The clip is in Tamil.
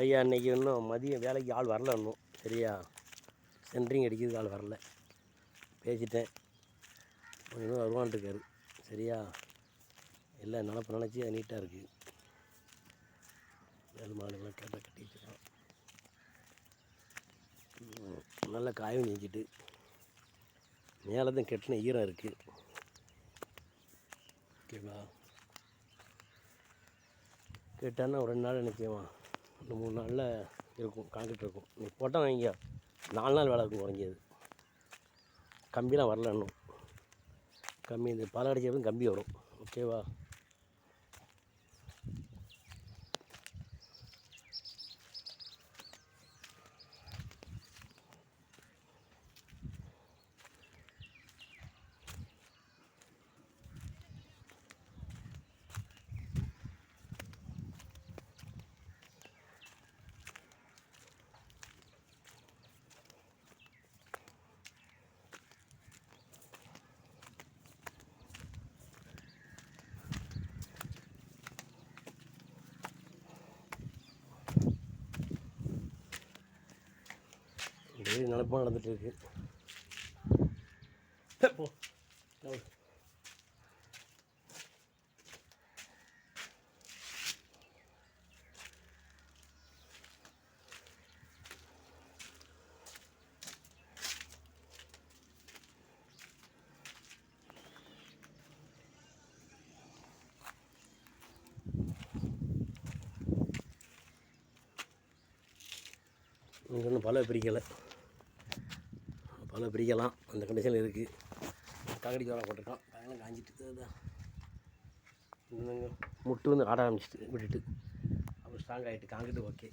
ஐயா அன்றைக்கி இன்னும் மதியம் வேலைக்கு ஆள் வரல இன்னும். சரியா, சென்ட்ரிங் அடிக்கிறதுக்கு ஆள் வரல. பேசிட்டேன், இன்னும் வருவான் இருக்காரு. சரியா, எல்லாம் நினப்பு நினச்சி அது நீட்டாக இருக்குது. வேலை மாடுகள்லாம் கேட்டால் கட்டி வச்சுருக்கான். நல்லா காயும் செஞ்சுட்டு மேலே தான் கெட்டின ஈரம் இருக்குது. ஓகேவா, கேட்டான்னா ஒரு 2 நாள் நினைக்குவான், 2-3 நாளில் இருக்கும், காங்கிட்டு இருக்கும். நீ போட்டால் வாங்க 4 நாள் வேலை இருக்கும் குறைஞ்சது. கம்பிலாம் வரல இன்னும். கம்பி இந்த பால் அடிச்சதும் கம்பி வரும். ஓகேவா, டெய்லி நினைப்பாக நடந்துகிட்ருக்கு. போ இங்கே ஒன்றும் பல பிரிக்கலை. பல பிரிக்கலாம், அந்த கண்டிஷனில் இருக்குது. காக்கடி சோளம் போட்டிருக்கான், அதெல்லாம் காஞ்சிட்டு அதுதான் முட்டு வந்து ஆட ஆரம்பிச்சிட்டு விட்டுட்டு அப்புறம் ஸ்ட்ராங் ஆகிட்டு காங்கிட்டு. ஓகே.